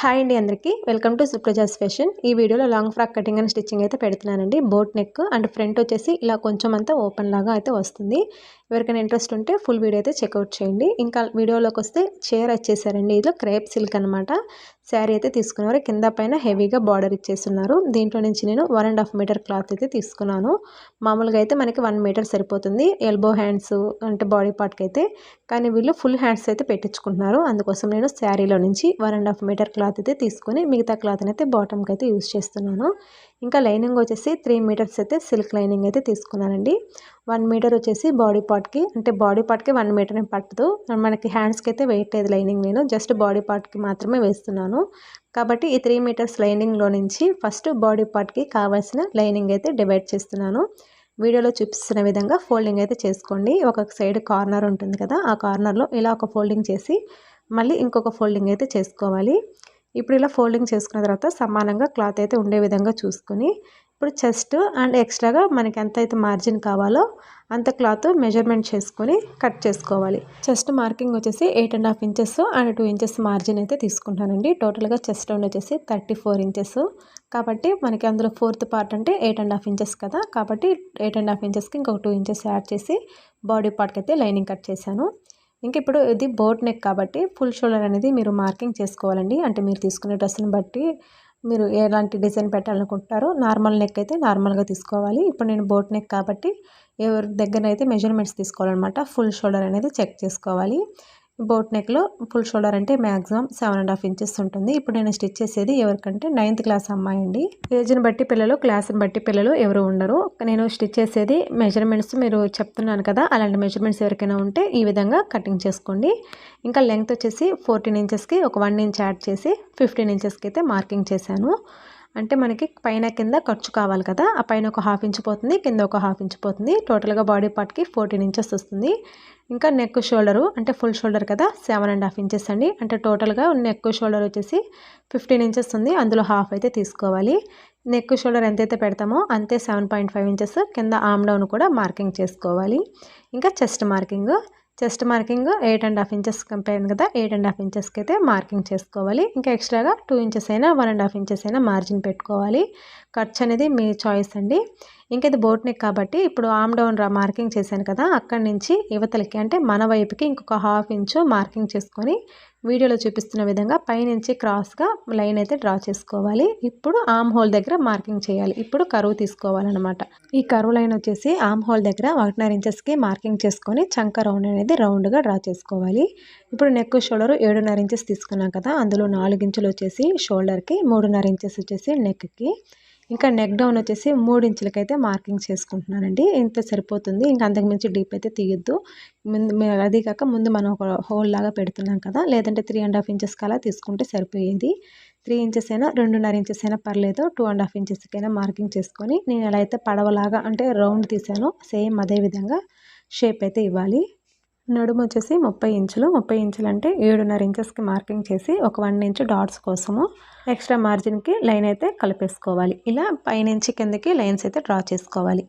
Hi అండి అందరికీ welcome to Supraja's fashion. ఈ వీడియోలో long frock cutting and stitching అయితే పెడుతున్నానండి. బోట్ నెక్ అండ్ ఫ్రంట్ వచ్చేసి ఇలా కొంచెం అంతా ఓపెన్ లాగా అయితే వస్తుంది. ఎవరికైనా ఇంట్రెస్ట్ ఉంటే ఫుల్ వీడియో అయితే చెక్అవుట్ చేయండి. ఇంకా వీడియోలోకి వస్తే చీర వచ్చేసారండి. ఇది క్రేప్ సిల్క్ అనమాట. శారీ అయితే తీసుకున్నారు. కింద పైన హెవీగా బార్డర్ ఇచ్చేస్తున్నారు. దీంట్లో నుంచి నేను 1.5 మీటర్ క్లాత్ అయితే తీసుకున్నాను. మామూలుగా అయితే మనకి 1 మీటర్ సరిపోతుంది ఎల్బో హ్యాండ్స్ అంటే బాడీ పార్ట్కి అయితే. కానీ వీళ్ళు ఫుల్ హ్యాండ్స్ అయితే పెట్టించుకుంటున్నారు. అందుకోసం నేను శారీలో నుంచి 1.5 మీటర్ క్లాత్ అయితే తీసుకొని మిగతా క్లాత్ని అయితే బాటమ్కి అయితే యూజ్ చేస్తున్నాను. ఇంకా లైనింగ్ వచ్చేసి 3 మీటర్స్ అయితే సిల్క్ లైనింగ్ అయితే తీసుకున్నానండి. 1 మీటర్ వచ్చేసి బాడీ పార్ట్కి, అంటే బాడీ పార్ట్కి 1 మీటర్ పట్టదు. మనకి హ్యాండ్స్కి అయితే వేయట్లేదు లైనింగ్, నేను జస్ట్ బాడీ పార్ట్కి మాత్రమే వేస్తున్నాను. కాబట్టి ఈ 3 మీటర్స్ లైనింగ్లో నుంచి ఫస్ట్ బాడీ పార్ట్కి కావాల్సిన లైనింగ్ అయితే డివైడ్ చేస్తున్నాను. వీడియోలో చూపిస్తున్న విధంగా ఫోల్డింగ్ అయితే చేసుకోండి. ఒక సైడ్ కార్నర్ ఉంటుంది కదా, ఆ కార్నర్లో ఇలా ఒక ఫోల్డింగ్ చేసి మళ్ళీ ఇంకొక ఫోల్డింగ్ అయితే చేసుకోవాలి. ఇప్పుడు ఇలా ఫోల్డింగ్ చేసుకున్న తర్వాత సమానంగా క్లాత్ అయితే ఉండే విధంగా చూసుకొని ఇప్పుడు చెస్ట్ అండ్ ఎక్స్ట్రాగా మనకి ఎంత అయితే మార్జిన్ కావాలో అంత క్లాత్ మెజర్మెంట్ చేసుకొని కట్ చేసుకోవాలి. చెస్ట్ మార్కింగ్ వచ్చేసి 8.5 ఇంచెస్ అండ్ 2 ఇంచెస్ మార్జిన్ అయితే తీసుకుంటానండి. టోటల్గా చెస్ట్ రౌండ్ వచ్చేసి 34 ఇంచెస్. కాబట్టి మనకి అందులో 4th పార్ట్ అంటే 8.5 ఇంచెస్ కదా, కాబట్టి 8.5 ఇంచెస్కి ఇంకొక 2 ఇంచెస్ యాడ్ చేసి బాడీ పార్ట్కి అయితే లైనింగ్ కట్ చేశాను. ఇంక ఇప్పుడు ఇది బోట్ నెక్ కాబట్టి ఫుల్ షోల్డర్ అనేది మీరు మార్కింగ్ చేసుకోవాలండి. అంటే మీరు తీసుకునే డ్రెస్ని బట్టి మీరు ఎలాంటి డిజైన్ పెట్టాలనుకుంటారో నార్మల్ నెక్ అయితే నార్మల్గా తీసుకోవాలి. ఇప్పుడు నేను బోట్ నెక్ కాబట్టి ఎవరి దగ్గర అయితే మెజర్మెంట్స్ తీసుకోవాలన్నమాట. ఫుల్ షోల్డర్ అనేది చెక్ చేసుకోవాలి. బోట్ నెక్లో ఫుల్ షోల్డర్ అంటే మ్యాక్సిమం 7.5 ఇంచెస్ ఉంటుంది. ఇప్పుడు నేను స్టిచ్ చేసేది ఎవరికంటే 9th క్లాస్ అమ్మాయి అండి. ఏజ్ని బట్టి పిల్లలు, క్లాస్ని బట్టి పిల్లలు ఎవరు ఉండరు. నేను స్టిచ్ చేసేది మెజర్మెంట్స్ మీరు చెప్తున్నాను కదా, అలాంటి మెజర్మెంట్స్ ఎవరికైనా ఉంటే ఈ విధంగా కటింగ్ చేసుకోండి. ఇంకా లెంగ్త్ వచ్చేసి 14 ఇంచెస్కి ఒక 1 ఇంచ్ యాడ్ చేసి 15 ఇంచెస్కి అయితే మార్కింగ్ చేశాను. అంటే మనకి పైన కింద ఖర్చు కావాలి కదా, ఆ పైన ఒక 1/2 ఇంచ్ పోతుంది, కింద ఒక 1/2 ఇంచ్ పోతుంది. టోటల్గా బాడీ పార్ట్కి 14 ఇంచెస్ వస్తుంది. ఇంకా నెక్ షోల్డరు అంటే ఫుల్ షోల్డర్ కదా 7.5 ఇంచెస్ అండి. అంటే టోటల్గా నెక్ షోల్డర్ వచ్చేసి 15 ఇంచెస్ ఉంది, అందులో 1/2 అయితే తీసుకోవాలి. నెక్ షోల్డర్ ఎంతైతే పెడతామో అంతే 7.5 ఇంచెస్ కింద ఆమ్ డౌన్ కూడా మార్కింగ్ చేసుకోవాలి. ఇంకా చెస్ట్ మార్కింగ్ 8.5 ఇంచెస్ కంపేర్ కదా, 8.5 ఇంచెస్కి అయితే మార్కింగ్ చేసుకోవాలి. ఇంకా ఎక్స్ట్రాగా 2 ఇంచెస్ అయినా 1.5 ఇంచెస్ అయినా మార్జిన్ పెట్టుకోవాలి. ఖర్చు అనేది మీ చాయిస్ అండి. ఇంకా ఇది బోట్ నెక్ కాబట్టి ఇప్పుడు ఆమ్ డౌన్ మార్కింగ్ చేశాను కదా, అక్కడి నుంచి యువతలకి అంటే మన వైపుకి ఇంకొక 1/2 ఇంచు మార్కింగ్ చేసుకొని వీడియోలో చూపిస్తున్న విధంగా పైనుంచి క్రాస్గా లైన్ అయితే డ్రా చేసుకోవాలి. ఇప్పుడు ఆమ్ హోల్ దగ్గర మార్కింగ్ చేయాలి. ఇప్పుడు కరువు తీసుకోవాలన్నమాట. ఈ కరువు లైన్ వచ్చేసి ఆమ్ హోల్ దగ్గర 1.5 ఇంచెస్కి మార్కింగ్ చేసుకొని చంక రౌండ్ అనేది రౌండ్గా డ్రా చేసుకోవాలి. ఇప్పుడు నెక్ షోల్డర్ 7.5 ఇంచెస్ తీసుకున్నాం కదా, అందులో 4 ఇంచులు వచ్చేసి షోల్డర్కి, 3.5 ఇంచెస్ వచ్చేసి నెక్కి. ఇంకా నెక్ డౌన్ వచ్చేసి 3 ఇంచులకి అయితే మార్కింగ్ చేసుకుంటున్నానండి. ఇంత సరిపోతుంది. ఇంకా అంతకుమించి డీప్ అయితే తీయొద్దు. అది కాక ముందు మనం ఒక హోల్ లాగా పెడుతున్నాం కదా, లేదంటే 3.5 ఇంచెస్కి అలా తీసుకుంటే సరిపోయేది. 3 ఇంచెస్ అయినా 2.5 ఇంచెస్ అయినా పర్లేదు, 2.5 ఇంచెస్కైనా మార్కింగ్ చేసుకొని నేను ఎలా అయితే పడవలాగా అంటే రౌండ్ తీసానో సేమ్ అదే విధంగా షేప్ అయితే ఇవ్వాలి. నడుము వచ్చేసి 30 ఇంచులు. 30 ఇంచులు అంటే 7.5 ఇంచెస్కి మార్కింగ్ చేసి ఒక 1 ఇంచ్ డాట్స్ కోసము ఎక్స్ట్రా మార్జిన్కి లైన్ అయితే కలిపేసుకోవాలి. ఇలా పైనుంచి కిందకి లైన్స్ అయితే డ్రా చేసుకోవాలి.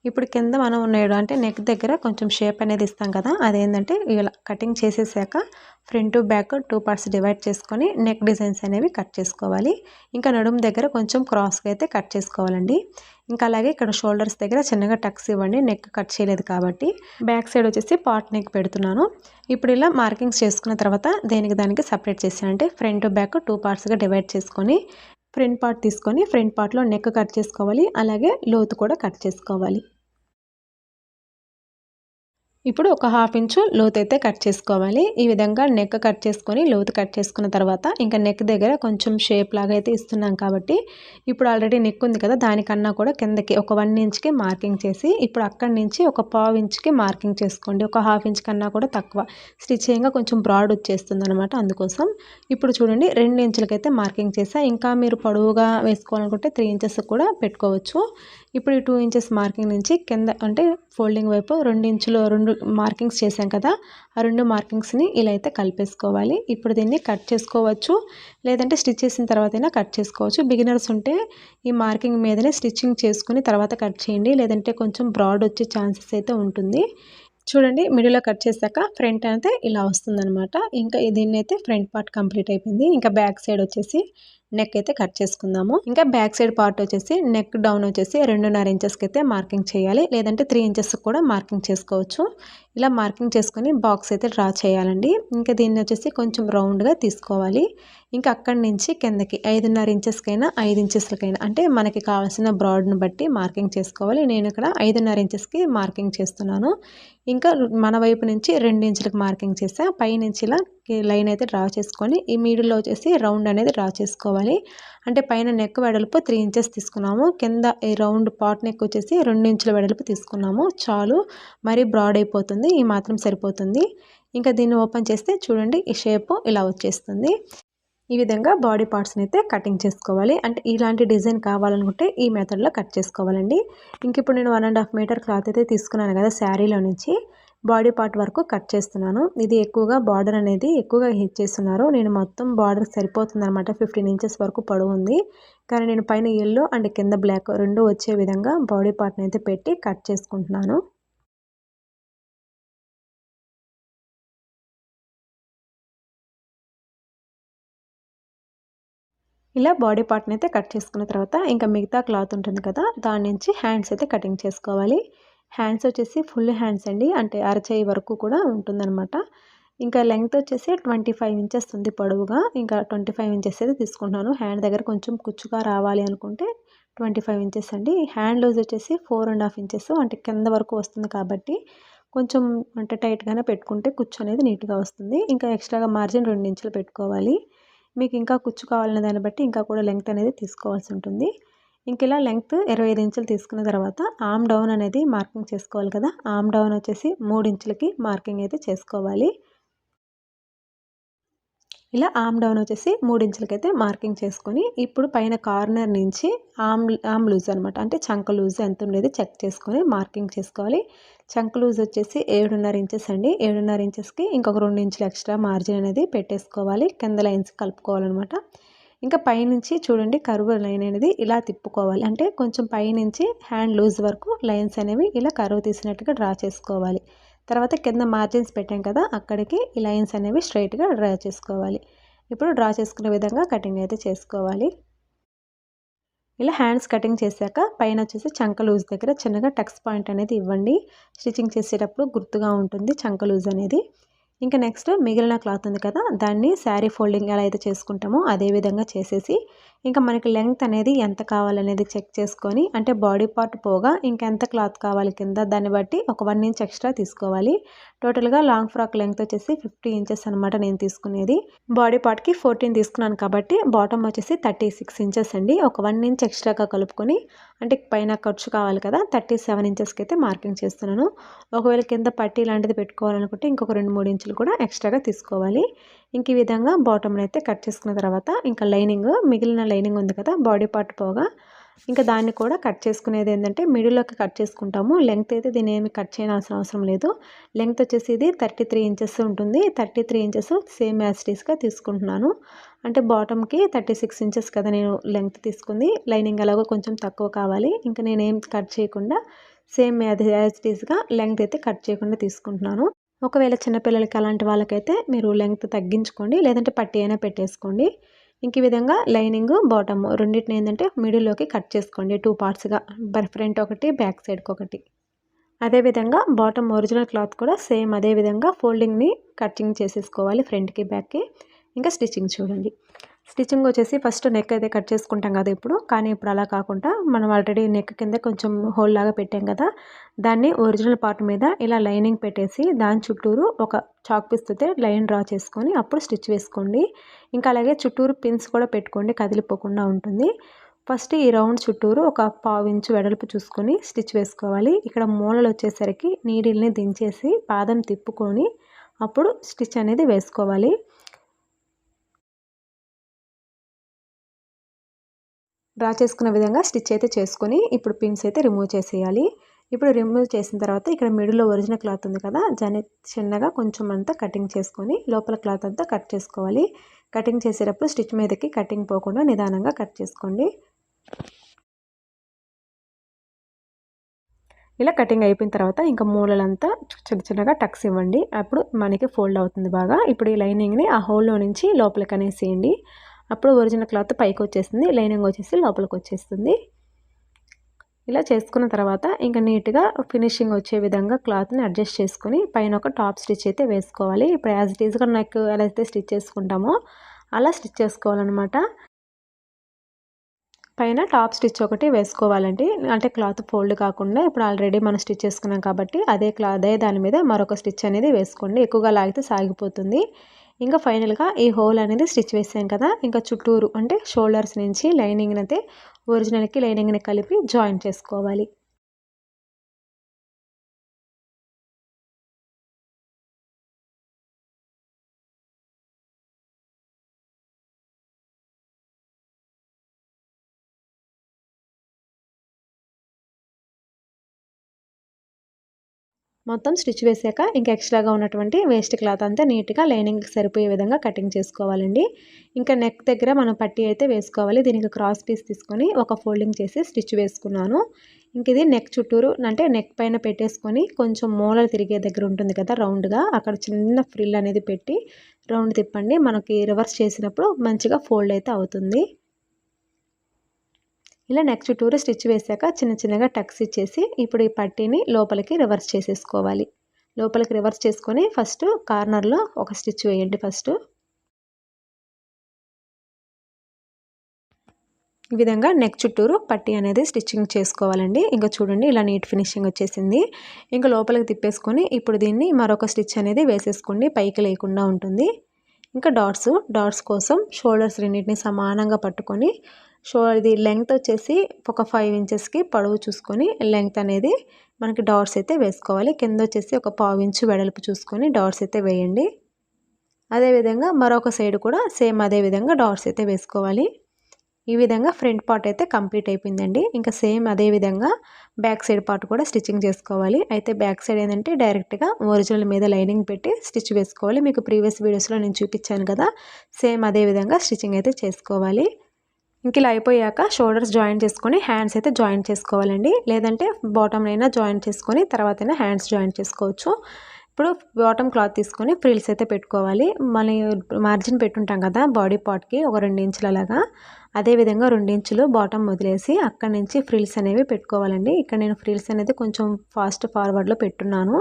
ఇప్పుడు కింద మనం ఉన్నాడు అంటే నెక్ దగ్గర కొంచెం షేప్ అనేది ఇస్తాం కదా, అదేంటంటే ఇలా కటింగ్ చేసేసాక ఫ్రంట్ బ్యాక్ 2 పార్ట్స్ డివైడ్ చేసుకొని నెక్ డిజైన్స్ అనేవి కట్ చేసుకోవాలి. ఇంకా నడుము దగ్గర కొంచెం క్రాస్గా అయితే కట్ చేసుకోవాలండి. ఇంకా అలాగే ఇక్కడ షోల్డర్స్ దగ్గర చిన్నగా టక్స్ ఇవ్వండి, నెక్ కట్ చేయలేదు కాబట్టి. బ్యాక్ సైడ్ వచ్చేసి పాట్ నెక్ పెడుతున్నాను. ఇప్పుడు ఇలా మార్కింగ్స్ చేసుకున్న తర్వాత దానికి సపరేట్ చేసాను. అంటే ఫ్రంట్ బ్యాక్ 2 పార్ట్స్గా డివైడ్ చేసుకొని ఫ్రంట్ పార్ట్ తీసుకొని ఫ్రంట్ పార్ట్లో నెక్ కట్ చేసుకోవాలి, అలాగే లోతు కూడా కట్ చేసుకోవాలి. ఇప్పుడు ఒక 1/2 ఇంచు లోతు అయితే కట్ చేసుకోవాలి. ఈ విధంగా నెక్ కట్ చేసుకొని లోతు కట్ చేసుకున్న తర్వాత ఇంకా నెక్ దగ్గర కొంచెం షేప్ లాగా అయితే ఇస్తున్నాం కాబట్టి ఇప్పుడు ఆల్రెడీ నెక్ ఉంది కదా, దానికన్నా కూడా కిందకి ఒక 1 ఇంచ్కి మార్కింగ్ చేసి ఇప్పుడు అక్కడి నుంచి ఒక 1/2 ఇంచ్కి మార్కింగ్ చేసుకోండి. ఒక 1/2 ఇంచ్ కన్నా కూడా తక్కువ. స్టిచ్ చేయంగా కొంచెం బ్రాడ్ వచ్చేస్తుంది అనమాట, అందుకోసం. ఇప్పుడు చూడండి 2 ఇంచులకైతే మార్కింగ్ చేసా. ఇంకా మీరు పొడవుగా వేసుకోవాలనుకుంటే 3 ఇంచెస్ కూడా పెట్టుకోవచ్చు. ఇప్పుడు ఈ 2 ఇంచెస్ మార్కింగ్ నుంచి కింద అంటే ఫోల్డింగ్ వైపు 2 ఇంచులు 2 మార్కింగ్స్ చేసాం కదా, ఆ 2 మార్కింగ్స్ని ఇలా అయితే కలిపేసుకోవాలి. ఇప్పుడు దీన్ని కట్ చేసుకోవచ్చు, లేదంటే స్టిచ్ చేసిన తర్వాత అయినా కట్ చేసుకోవచ్చు. బిగినర్స్ ఉంటే ఈ మార్కింగ్ మీదనే స్టిచ్చింగ్ చేసుకుని తర్వాత కట్ చేయండి, లేదంటే కొంచెం బ్రాడ్ వచ్చే ఛాన్సెస్ అయితే ఉంటుంది. చూడండి మిడిల్లో కట్ చేశాక ఫ్రంట్ అయితే ఇలా వస్తుందనమాట. ఇంకా దీన్నైతే ఫ్రంట్ పార్ట్ కంప్లీట్ అయిపోయింది. ఇంకా బ్యాక్ సైడ్ వచ్చేసి నెక్ అయితే కట్ చేసుకుందాము. ఇంకా బ్యాక్ సైడ్ పార్ట్ వచ్చేసి నెక్ డౌన్ వచ్చేసి 2.5 ఇంచెస్కి అయితే మార్కింగ్ చేయాలి, లేదంటే 3 ఇంచెస్ కూడా మార్కింగ్ చేసుకోవచ్చు. ఇలా మార్కింగ్ చేసుకొని బాక్స్ అయితే డ్రా చేయాలండి. ఇంకా దీన్ని వచ్చేసి కొంచెం రౌండ్గా తీసుకోవాలి. ఇంకా అక్కడి నుంచి కిందకి 5.5 ఇంచెస్కైనా 5 ఇంచెస్లకైనా అంటే మనకి కావాల్సిన బ్రాడ్ని బట్టి మార్కింగ్ చేసుకోవాలి. నేను ఇక్కడ 5.5 ఇంచెస్కి మార్కింగ్ చేస్తున్నాను. ఇంకా మన వైపు నుంచి 2 ఇంచులకు మార్కింగ్ చేసా. పైనుంచి ఇలా లైన్ అయితే డ్రా చేసుకొని ఈ మిడిల్లో వచ్చేసి రౌండ్ అనేది డ్రా చేసుకోవాలి. అంటే పైన నెక్ వెడల్పు 3 ఇంచెస్ తీసుకున్నాము, కింద ఈ రౌండ్ పాట్ నెక్ వచ్చేసి 2 ఇంచుల వెడల్పు తీసుకున్నాము. చాలు, మరీ బ్రాడ్ అయిపోతుంది, ఈ మాత్రం సరిపోతుంది. ఇంకా దీన్ని ఓపెన్ చేస్తే చూడండి ఈ షేప్ ఇలా వచ్చేస్తుంది. ఈ విధంగా బాడీ పార్ట్స్ని అయితే కటింగ్ చేసుకోవాలి. అంటే ఇలాంటి డిజైన్ కావాలనుకుంటే ఈ మెథడ్లో కట్ చేసుకోవాలండి. ఇంక ఇప్పుడు నేను 1.5 మీటర్ క్లాత్ అయితే తీసుకున్నాను కదా శారీలో నుంచి, బాడీ పార్ట్ వరకు కట్ చేస్తున్నాను. ఇది ఎక్కువగా బార్డర్ అనేది ఎక్కువగా ఇచ్చేస్తున్నారు. నేను మొత్తం బార్డర్ సరిపోతుంది అనమాట, 15 ఇంచెస్ వరకు పొడవు ఉంది. కానీ నేను పైన ఎల్లో అండ్ కింద బ్లాక్ రెండు వచ్చే విధంగా బాడీ పార్ట్ని అయితే పెట్టి కట్ చేసుకుంటున్నాను. ఇలా బాడీ పార్ట్ని అయితే కట్ చేసుకున్న తర్వాత ఇంకా మిగతా క్లాత్ ఉంటుంది కదా, దాని నుంచి హ్యాండ్స్ అయితే కటింగ్ చేసుకోవాలి. హ్యాండ్స్ వచ్చేసి ఫుల్ హ్యాండ్స్ అండి, అంటే అరచేయి వరకు కూడా ఉంటుందన్నమాట. ఇంకా లెంగ్త్ వచ్చేసి 25 ఇంచెస్ ఉంది పొడవుగా. ఇంకా 25 ఇంచెస్ అయితే తీసుకుంటున్నాను. హ్యాండ్ దగ్గర కొంచెం కుచ్చుగా రావాలి అనుకుంటే 25 ఇంచెస్ అండి. హ్యాండ్ లూజ్ వచ్చేసి 4.5 ఇంచెస్, అంటే కింద వరకు వస్తుంది కాబట్టి కొంచెం అంటే టైట్గానే పెట్టుకుంటే కుచ్చు అనేది నీట్గా వస్తుంది. ఇంకా ఎక్స్ట్రాగా మార్జిన్ 2 ఇంచులు పెట్టుకోవాలి. మీకు ఇంకా కుచ్చు కావాలనే దాన్ని బట్టి ఇంకా కూడా లెంగ్త్ అనేది తీసుకోవాల్సి ఉంటుంది. ఇంక ఇలా లెంగ్త్ 25 ఇంచులు తీసుకున్న తర్వాత ఆర్మ్ డౌన్ అనేది మార్కింగ్ చేసుకోవాలి కదా. ఆర్మ్ డౌన్ వచ్చేసి 3 ఇంచులకి మార్కింగ్ అయితే చేసుకోవాలి. ఇలా ఆర్మ్ డౌన్ వచ్చేసి 3 ఇంచులకైతే మార్కింగ్ చేసుకొని ఇప్పుడు పైన కార్నర్ నుంచి ఆర్మ్ లూజ్ అనమాట, అంటే చంక లూజ్ ఎంత ఉండేది చెక్ చేసుకొని మార్కింగ్ చేసుకోవాలి. చంక లూజ్ వచ్చేసి 7.5 ఇంచెస్ అండి. 7.5 ఇంచెస్కి ఇంకొక 2 ఇంచులు ఎక్స్ట్రా మార్జిన్ అనేది పెట్టేసుకోవాలి. కింద లైన్స్ కలుపుకోవాలన్నమాట. ఇంకా పైనుంచి చూడండి కర్వ్ లైన్ అనేది ఇలా తిప్పుకోవాలి. అంటే కొంచెం పైనుంచి హ్యాండ్ లూజ్ వరకు లైన్స్ అనేవి ఇలా కర్వ్ తీసినట్టుగా డ్రా చేసుకోవాలి. తర్వాత కింద మార్జిన్స్ పెట్టాం కదా, అక్కడికి ఈ లైన్స్ అనేవి స్ట్రైట్గా డ్రా చేసుకోవాలి. ఇప్పుడు డ్రా చేసుకునే విధంగా కటింగ్ అయితే చేసుకోవాలి. ఇలా హ్యాండ్స్ కటింగ్ చేశాక పైన వచ్చేసి చంక లూజ్ దగ్గర చిన్నగా టక్స్ పాయింట్ అనేది ఇవ్వండి. స్టిచ్చింగ్ చేసేటప్పుడు గుర్తుగా ఉంటుంది చంక లూజ్ అనేది. ఇంకా నెక్స్ట్ మిగిలిన క్లాత్ ఉంది కదా, దాన్ని శారీ ఫోల్డింగ్ ఎలా అయితే చేసుకుంటామో అదే విధంగా చేసేసి ఇంకా మనకి లెంగ్త్ అనేది ఎంత కావాలనేది చెక్ చేసుకొని, అంటే బాడీ పార్ట్ పోగా ఇంకెంత క్లాత్ కావాలి కింద దాన్ని బట్టి ఒక 1 ఇంచ్ ఎక్స్ట్రా తీసుకోవాలి. టోటల్గా లాంగ్ ఫ్రాక్ లెంగ్త్ వచ్చేసి 50 ఇంచెస్ అనమాట నేను తీసుకునేది. బాడీ పార్ట్కి 14 తీసుకున్నాను కాబట్టి బాటమ్ వచ్చేసి 36 ఇంచెస్ అండి. ఒక 1 ఇంచ్ ఎక్స్ట్రాగా కలుపుకొని, అంటే పైన ఖర్చు కావాలి కదా, 37 ఇంచెస్కి అయితే మార్కింగ్ చేస్తున్నాను. ఒకవేళ కింద పట్టీ లాంటిది పెట్టుకోవాలనుకుంటే ఇంకొక 2-3 ఇంచులు కూడా ఎక్స్ట్రాగా తీసుకోవాలి. ఇంక ఈ విధంగా బాటమ్ని అయితే కట్ చేసుకున్న తర్వాత ఇంకా మిగిలిన లైనింగ్ ఉంది కదా బాడీ పార్ట్ పోగా, ఇంకా దాన్ని కూడా కట్ చేసుకునేది ఏంటంటే మిడిల్లోకి కట్ చేసుకుంటాము. లెంగ్త్ అయితే దీన్ని ఏమి కట్ చేయాల్సిన అవసరం లేదు. లెంగ్త్ వచ్చేసి ఇది 33 ఇంచెస్ ఉంటుంది. 33 ఇంచెస్ సేమ్ యాజ్ ఇట్ ఈస్గా తీసుకుంటున్నాను. అంటే బాటమ్కి 36 ఇంచెస్ కదా నేను లెంగ్త్ తీసుకుంది. లైనింగ్ అలాగో కొంచెం తక్కువ కావాలి. ఇంకా నేనేం కట్ చేయకుండా సేమ్ యాజ్ ఇట్ ఈస్గా లెంగ్త్ అయితే కట్ చేయకుండా తీసుకుంటున్నాను. ఒకవేళ చిన్నపిల్లలకి అలాంటి వాళ్ళకైతే మీరు లెంగ్త్ తగ్గించుకోండి, లేదంటే పట్టీ అయినా పెట్టేసుకోండి. ఇంక ఈ విధంగా లైనింగ్ బాటమ్ రెండింటిని ఏంటంటే మిడిల్లోకి కట్ చేసుకోండి 2 పార్ట్స్గా, ఫ్రంట్ ఒకటి బ్యాక్ సైడ్కి ఒకటి. అదేవిధంగా బాటమ్ ఒరిజినల్ క్లాత్ కూడా సేమ్ అదే విధంగా ఫోల్డింగ్ని కటింగ్ చేసేసుకోవాలి ఫ్రంట్కి బ్యాక్కి. ఇంకా స్టిచ్చింగ్ చూడండి. స్టిచ్చింగ్ వచ్చేసి ఫస్ట్ నెక్ అయితే కట్ చేసుకుంటాం కదా ఇప్పుడు, కానీ ఇప్పుడు అలా కాకుండా మనం ఆల్రెడీ నెక్ కింద కొంచెం హోల్ లాగా పెట్టాం కదా, దాన్ని ఒరిజినల్ పార్ట్ మీద ఇలా లైనింగ్ పెట్టేసి దాని చుట్టూరు ఒక చాక్ పీస్తో లైన్ డ్రా చేసుకొని అప్పుడు స్టిచ్ వేసుకోండి. ఇంకా అలాగే చుట్టూరు పిన్స్ కూడా పెట్టుకోండి, కదిలిపోకుండా ఉంటుంది. ఫస్ట్ ఈ రౌండ్ చుట్టూరు ఒక 1/4 ఇంచు వెడల్పు చూసుకొని స్టిచ్ వేసుకోవాలి. ఇక్కడ మూలలు వచ్చేసరికి నీడిల్ని దించేసి పాదం తిప్పుకొని అప్పుడు స్టిచ్ అనేది వేసుకోవాలి. డ్రా చేసుకున్న విధంగా స్టిచ్ అయితే చేసుకొని ఇప్పుడు పిన్స్ అయితే రిమూవ్ చేసేయాలి. ఇప్పుడు రిమూవ్ చేసిన తర్వాత ఇక్కడ మిడిల్లో ఒరిజినల్ క్లాత్ ఉంది కదా, దాన్ని చిన్నగా కొంచెం అంతా కటింగ్ చేసుకొని లోపల క్లాత్ అంతా కట్ చేసుకోవాలి. కటింగ్ చేసేటప్పుడు స్టిచ్ మీదకి కటింగ్ పోకుండా నిదానంగా కట్ చేసుకోండి. ఇలా కటింగ్ అయిపోయిన తర్వాత ఇంకా మూలలంతా చిన్న చిన్నగా టక్స్ ఇవ్వండి. అప్పుడు మనకి ఫోల్డ్ అవుతుంది బాగా. ఇప్పుడు ఈ లైనింగ్ని ఆ హోల్లో నుంచి లోపలికి అనేసేయండి. అప్పుడు ఒరిజినల్ క్లాత్ పైకి వచ్చేస్తుంది, లైనింగ్ వచ్చేసి లోపలికి వచ్చేస్తుంది. ఇలా చేసుకున్న తర్వాత ఇంకా నీట్గా ఫినిషింగ్ వచ్చే విధంగా క్లాత్ని అడ్జస్ట్ చేసుకొని పైన ఒక టాప్ స్టిచ్ అయితే వేసుకోవాలి. ఇప్పుడు యాజ్ ఇట్ ఈస్గా నెక్ ఎలా అయితే స్టిచ్ చేసుకుంటామో అలా స్టిచ్ చేసుకోవాలన్నమాట. పైన టాప్ స్టిచ్ ఒకటి వేసుకోవాలండి. అంటే క్లాత్ ఫోల్డ్ కాకుండా ఇప్పుడు ఆల్రెడీ మనం స్టిచ్ చేసుకున్నాం కాబట్టి అదే దాని మీద మరొక స్టిచ్ అనేది వేసుకోండి. ఎక్కువగా లాగితే సాగిపోతుంది. ఇంకా ఫైనల్గా ఈ హోల్ అనేది స్టిచ్ వేసాం కదా, ఇంకా చుట్టూరు అంటే షోల్డర్స్ నుంచి లైనింగ్ని అయితే ఒరిజినల్కి లైనింగ్ని కలిపి జాయిన్ చేసుకోవాలి. మొత్తం స్టిచ్ వేసాక ఇంకా ఎక్స్ట్రాగా ఉన్నటువంటి వేస్ట్ క్లాత్ అంతా నీట్గా లైనింగ్కి సరిపోయే విధంగా కటింగ్ చేసుకోవాలండి. ఇంకా నెక్ దగ్గర మనం పట్టీ అయితే వేసుకోవాలి. దీనికి క్రాస్ పీస్ తీసుకొని ఒక ఫోల్డింగ్ చేసి స్టిచ్ వేసుకున్నాను. ఇంక ఇది నెక్ చుట్టూరు అంటే నెక్ పైన పెట్టేసుకొని కొంచెం మూలలు తిరిగే దగ్గర ఉంటుంది కదా రౌండ్గా, అక్కడ చిన్న ఫ్రిల్ అనేది పెట్టి రౌండ్ తిప్పండి. మనకి రివర్స్ చేసినప్పుడు మంచిగా ఫోల్డ్ అయితే అవుతుంది. ఇలా నెక్ చుట్టూరు స్టిచ్ వేసాక చిన్న చిన్నగా టక్స్ ఇచ్చేసి ఇప్పుడు ఈ పట్టీని లోపలికి రివర్స్ చేసేసుకోవాలి. లోపలికి రివర్స్ చేసుకొని ఫస్ట్ కార్నర్లో ఒక స్టిచ్ వేయండి. ఫస్ట్ ఈ విధంగా నెక్ చుట్టూరు పట్టీ అనేది స్టిచ్చింగ్ చేసుకోవాలండి. ఇంకా చూడండి ఇలా నీట్ ఫినిషింగ్ వచ్చేసింది. ఇంకా లోపలికి తిప్పేసుకొని ఇప్పుడు దీన్ని మరొక స్టిచ్ అనేది వేసేసుకోండి, పైకి లేకుండా ఉంటుంది. ఇంకా డాట్స్ కోసం షోల్డర్స్ రెండింటిని సమానంగా పట్టుకొని ఇది లెంగ్త్ వచ్చేసి ఒక 5 ఇంచెస్కి పొడవు చూసుకొని లెంగ్త్ అనేది మనకి డాట్స్ అయితే వేసుకోవాలి. కింద వచ్చేసి ఒక 1/2 ఇంచు వెడల్పు చూసుకొని డాట్స్ అయితే వేయండి. అదేవిధంగా మరొక సైడ్ కూడా సేమ్ అదే విధంగా డాట్స్ అయితే వేసుకోవాలి. ఈ విధంగా ఫ్రంట్ పార్ట్ అయితే కంప్లీట్ అయిపోయిందండి. ఇంకా సేమ్ అదే విధంగా బ్యాక్ సైడ్ పార్ట్ కూడా స్టిచ్చింగ్ చేసుకోవాలి. అయితే బ్యాక్ సైడ్ ఏంటంటే డైరెక్ట్గా ఒరిజినల్ మీద లైనింగ్ పెట్టి స్టిచ్ వేసుకోవాలి. మీకు ప్రీవియస్ వీడియోస్లో నేను చూపించాను కదా, సేమ్ అదే విధంగా స్టిచ్చింగ్ అయితే చేసుకోవాలి. ఇంక ఇలా అయిపోయాక షోల్డర్స్ జాయిన్ చేసుకొని హ్యాండ్స్ అయితే జాయిన్ చేసుకోవాలండి. లేదంటే బాటమ్ అయినా జాయిన్ చేసుకొని తర్వాతైనా హ్యాండ్స్ జాయిన్ చేసుకోవచ్చు. ఇప్పుడు బాటమ్ క్లాత్ తీసుకొని ఫ్రిల్స్ అయితే పెట్టుకోవాలి. మళ్ళీ మార్జిన్ పెట్టుంటాం కదా బాడీ పార్ట్కి ఒక 2 ఇంచుల లాగా, అదేవిధంగా 2 ఇంచులు బాటమ్ వదిలేసి అక్కడి నుంచి ఫ్రిల్స్ అనేవి పెట్టుకోవాలండి. ఇక్కడ నేను ఫ్రిల్స్ అనేది కొంచెం ఫార్వర్డ్లో పెట్టున్నాను.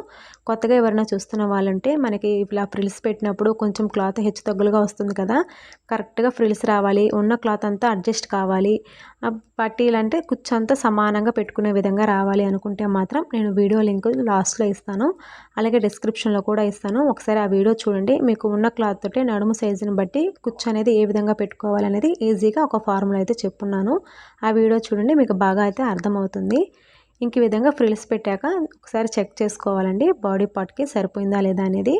కొత్తగా ఎవరైనా చూస్తున్న వాళ్ళంటే మనకి ఇలా ఫ్రిల్స్ పెట్టినప్పుడు కొంచెం క్లాత్ హెచ్చు తగ్గులుగా వస్తుంది కదా, కరెక్ట్గా ఫ్రిల్స్ రావాలి, ఉన్న క్లాత్ అంతా అడ్జస్ట్ కావాలి, పట్టీలు అంటే కుచ్చంతా సమానంగా పెట్టుకునే విధంగా రావాలి అనుకుంటే మాత్రం నేను వీడియో లింక్ లాస్ట్లో ఇస్తాను, అలాగే డిస్క్రిప్షన్లో కూడా ఇస్తాను. ఒకసారి ఆ వీడియో చూడండి. మీకు ఉన్న క్లాత్ తోటి నడుము సైజుని బట్టి కుచ్చు అనేది ఏ విధంగా పెట్టుకోవాలనేది ఈజీగా ఒక ఫార్ములా అయితే చెప్పున్నాను. ఆ వీడియో చూడండి, మీకు బాగా అయితే అర్థమవుతుంది. ఇంక ఈ విధంగా ఫ్రిల్స్ పెట్టాక ఒకసారి చెక్ చేసుకోవాలండి బాడీ పార్ట్కి సరిపోయిందా లేదా అనేది.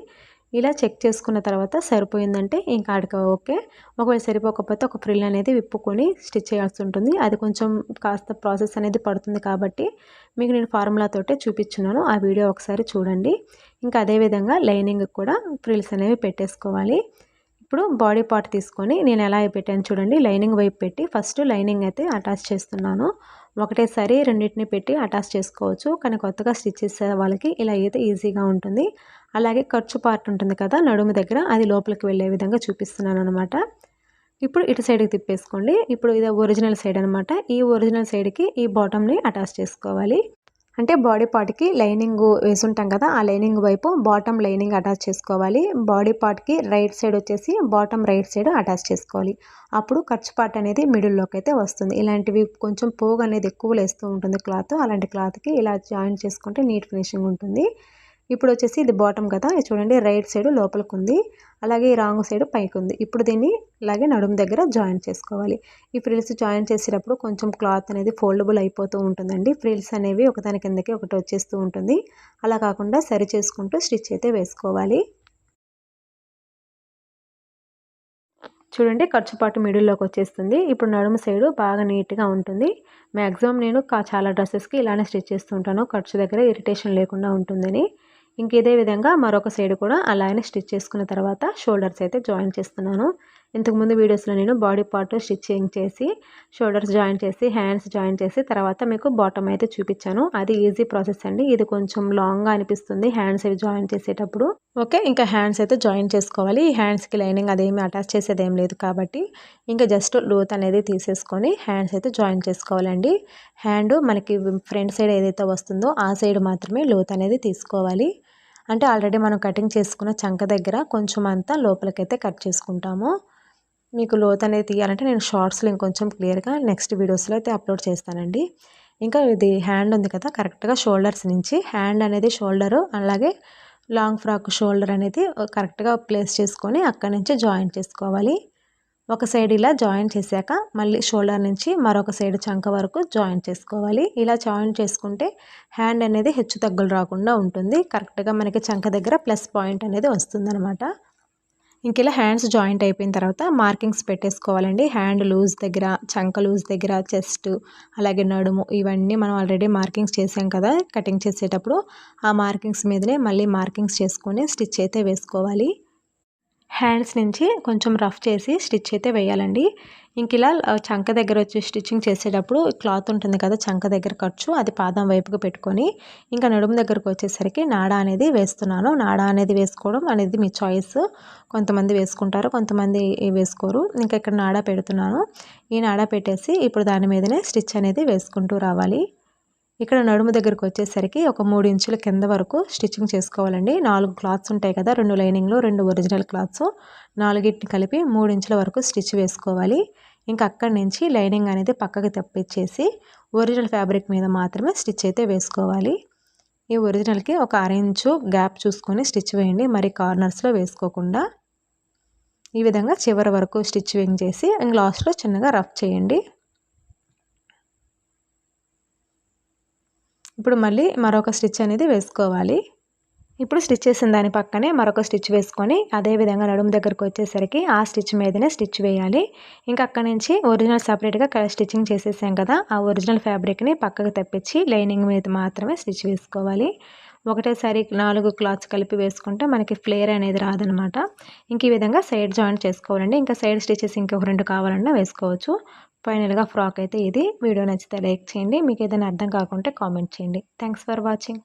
ఇలా చెక్ చేసుకున్న తర్వాత సరిపోయిందంటే ఇంకా ఆడికి ఓకే. ఒకవేళ సరిపోకపోతే ఒక ఫ్రిల్ అనేది విప్పుకొని స్టిచ్ చేయాల్సి ఉంటుంది. అది కొంచెం కాస్త ప్రాసెస్ అనేది పడుతుంది కాబట్టి మీకు నేను ఫార్ములా తోటే చూపించున్నాను. ఆ వీడియో ఒకసారి చూడండి. ఇంకా అదేవిధంగా లైనింగ్ కూడా ఫ్రిల్స్ అనేవి పెట్టేసుకోవాలి. ఇప్పుడు బాడీ పార్ట్ తీసుకొని నేను ఎలా పెట్టాను చూడండి. లైనింగ్ వైపు పెట్టి ఫస్ట్ లైనింగ్ అయితే అటాచ్ చేస్తున్నాను. ఒకటేసారి రెండింటిని పెట్టి అటాచ్ చేసుకోవచ్చు, కానీ కొత్తగా స్టిచ్ చేసే వాళ్ళకి ఇలా అయితే ఈజీగా ఉంటుంది. అలాగే ఖర్చు పార్ట్ ఉంటుంది కదా నడుము దగ్గర, అది లోపలికి వెళ్ళే విధంగా చూపిస్తున్నాను అనమాట. ఇప్పుడు ఇటు సైడ్కి తిప్పేసుకోండి. ఇప్పుడు ఇది ఒరిజినల్ సైడ్ అనమాట. ఈ ఒరిజినల్ సైడ్కి ఈ బాటమ్ని అటాచ్ చేసుకోవాలి. అంటే బాడీ పార్ట్కి లైనింగ్ వేసుంటాం కదా, ఆ లైనింగ్ వైపు బాటమ్ లైనింగ్ అటాచ్ చేసుకోవాలి. బాడీ పార్ట్కి రైట్ సైడ్ వచ్చేసి బాటమ్ రైట్ సైడ్ అటాచ్ చేసుకోవాలి. అప్పుడు ఖర్చు పార్ట్ అనేది మిడిల్లోకి అయితే వస్తుంది. ఇలాంటివి కొంచెం పోగు అనేది ఎక్కువ లేస్తూ ఉంటుంది క్లాత్, అలాంటి క్లాత్కి ఇలా జాయిన్ చేసుకుంటే నీట్ ఫినిషింగ్ ఉంటుంది. ఇప్పుడు వచ్చేసి ఇది బాటమ్ కదా, చూడండి రైట్ సైడ్ లోపలికి ఉంది, అలాగే రాంగ్ సైడ్ పైకి ఉంది. ఇప్పుడు దీన్ని ఇలాగే నడుము దగ్గర జాయిన్ చేసుకోవాలి. ఈ ఫ్రిల్స్ జాయిన్ చేసేటప్పుడు కొంచెం క్లాత్ అనేది ఫోల్డబుల్ అయిపోతూ ఉంటుందండి. ఫ్రిల్స్ అనేవి ఒకదాని కిందకి ఒకటి వచ్చేస్తూ ఉంటుంది. అలా కాకుండా సరి చేసుకుంటూ స్టిచ్ అయితే వేసుకోవాలి. చూడండి ఖర్చుపాటు మిడిల్లోకి వచ్చేస్తుంది. ఇప్పుడు నడుము సైడు బాగా నీట్గా ఉంటుంది. మ్యాక్సిమం నేను చాలా డ్రెస్సెస్కి ఇలానే స్టిచ్ చేస్తూ ఉంటాను, ఖర్చు దగ్గర ఇరిటేషన్ లేకుండా ఉంటుందని. ఇంక ఇదే విధంగా మరొక సైడ్ కూడా అలానే స్టిచ్ చేసుకున్న తర్వాత షోల్డర్స్ అయితే జాయిన్ చేస్తున్నాను. ఇంతకుముందు వీడియోస్లో నేను బాడీ పార్ట్ స్టిచ్చింగ్ చేసి షోల్డర్స్ జాయిన్ చేసి హ్యాండ్స్ జాయిన్ చేసి తర్వాత మీకు బాటమ్ అయితే చూపించాను. అది ఈజీ ప్రాసెస్ అండి. ఇది కొంచెం లాంగ్గా అనిపిస్తుంది హ్యాండ్స్ అవి జాయిన్ చేసేటప్పుడు. ఓకే, ఇంకా హ్యాండ్స్ అయితే జాయిన్ చేసుకోవాలి. ఈ హ్యాండ్స్కి లైనింగ్ అదేమి అటాచ్ చేసేది ఏం లేదు కాబట్టి ఇంకా జస్ట్ లోత్ అనేది తీసేసుకొని హ్యాండ్స్ అయితే జాయిన్ చేసుకోవాలండి. హ్యాండ్ మనకి ఫ్రంట్ సైడ్ ఏదైతే వస్తుందో ఆ సైడ్ మాత్రమే లోత్ అనేది తీసుకోవాలి. అంటే ఆల్రెడీ మనం కటింగ్ చేసుకున్న చంక దగ్గర కొంచెం అంతా లోపలికైతే కట్ చేసుకుంటాము. మీకు లోత్ అనేది తీయాలంటే నేను షార్ట్స్లో ఇంకొంచెం క్లియర్గా నెక్స్ట్ వీడియోస్లో అయితే అప్లోడ్ చేస్తానండి. ఇంకా ఇది హ్యాండ్ ఉంది కదా, కరెక్ట్గా షోల్డర్స్ నుంచి హ్యాండ్ అనేది షోల్డరు అలాగే లాంగ్ ఫ్రాక్ షోల్డర్ అనేది కరెక్ట్గా ప్లేస్ చేసుకొని అక్కడి నుంచి జాయిన్ చేసుకోవాలి. ఒక సైడ్ ఇలా జాయిన్ చేశాక మళ్ళీ షోల్డర్ నుంచి మరొక సైడ్ చంక వరకు జాయిన్ చేసుకోవాలి. ఇలా జాయిన్ చేసుకుంటే హ్యాండ్ అనేది హెచ్చు తగ్గులు రాకుండా ఉంటుంది. కరెక్ట్గా మనకి చంక దగ్గర ప్లస్ పాయింట్ అనేది వస్తుందన్నమాట. ఇంక ఇలా హ్యాండ్స్ జాయింట్ అయిపోయిన తర్వాత మార్కింగ్స్ పెట్టేసుకోవాలండి. హ్యాండ్ లూజ్ దగ్గర, చంక లూజ్ దగ్గర, చెస్ట్ అలాగే నడుము ఇవన్నీ మనం ఆల్రెడీ మార్కింగ్స్ చేసాం కదా కటింగ్ చేసేటప్పుడు. ఆ మార్కింగ్స్ మీదనే మళ్ళీ మార్కింగ్స్ చేసుకొని స్టిచ్ అయితే వేసుకోవాలి. హ్యాండ్స్ నుంచి కొంచెం రఫ్ చేసి స్టిచ్ అయితే వేయాలండి. ఇంక ఇలా చంక దగ్గర వచ్చి స్టిచ్చింగ్ చేసేటప్పుడు క్లాత్ ఉంటుంది కదా చంక దగ్గర ఖర్చు, అది పాదం వైపుకు పెట్టుకొని ఇంకా నడుము దగ్గరకు వచ్చేసరికి నాడా అనేది వేస్తున్నాను. నాడా అనేది వేసుకోవడం అనేది మీ చాయిస్. కొంతమంది వేసుకుంటారు, కొంతమంది వేసుకోరు. ఇంకా ఇక్కడ నాడా పెడుతున్నాను. ఈ నాడా పెట్టేసి ఇప్పుడు దాని మీదనే స్టిచ్ అనేది వేసుకుంటూ రావాలి. ఇక్కడ నడుము దగ్గరకు వచ్చేసరికి ఒక 3 ఇంచుల కింద వరకు స్టిచ్చింగ్ చేసుకోవాలండి. 4 క్లాత్స్ ఉంటాయి కదా, 2 లైనింగ్లు 2 ఒరిజినల్ క్లాత్స్, 4గిటిని కలిపి 3 ఇంచుల వరకు స్టిచ్ వేసుకోవాలి. ఇంకా అక్కడి నుంచి లైనింగ్ అనేది పక్కకి తప్పించేసి ఒరిజినల్ ఫ్యాబ్రిక్ మీద మాత్రమే స్టిచ్ అయితే వేసుకోవాలి. ఈ ఒరిజినల్కి ఒక 1/2 ఇంచు గ్యాప్ చూసుకొని స్టిచ్ వేయండి, మరి కార్నర్స్లో వేసుకోకుండా. ఈ విధంగా చివరి వరకు స్టిచ్ చేసి లాస్ట్లో చిన్నగా రఫ్ చేయండి. ఇప్పుడు మళ్ళీ మరొక స్టిచ్ అనేది వేసుకోవాలి. ఇప్పుడు స్టిచ్ చేసిన దాని పక్కనే మరొక స్టిచ్ వేసుకొని అదేవిధంగా నడుము దగ్గరకు వచ్చేసరికి ఆ స్టిచ్ మీదనే స్టిచ్ వేయాలి. ఇంకా అక్కడి నుంచి ఒరిజినల్ సపరేట్గా స్టిచ్చింగ్ చేసేసాం కదా, ఆ ఒరిజినల్ ఫ్యాబ్రిక్ని పక్కకు తప్పించి లైనింగ్ మీద మాత్రమే స్టిచ్ వేసుకోవాలి. ఒకటేసారి 4 క్లాత్స్ కలిపి వేసుకుంటే మనకి ఫ్లేర్ అనేది రాదనమాట. ఇంక ఈ విధంగా సైడ్ జాయింట్ చేసుకోవాలండి. ఇంకా సైడ్ స్టిచెస్ ఇంకొక 2 కావాలన్నా వేసుకోవచ్చు. ఫైనల్గా ఫ్రాక్ అయితే ఇది. వీడియో నచ్చితే లైక్ చేయండి. మీకు ఏదైనా అర్థం కాకుంటే కామెంట్ చేయండి. Thanks for watching.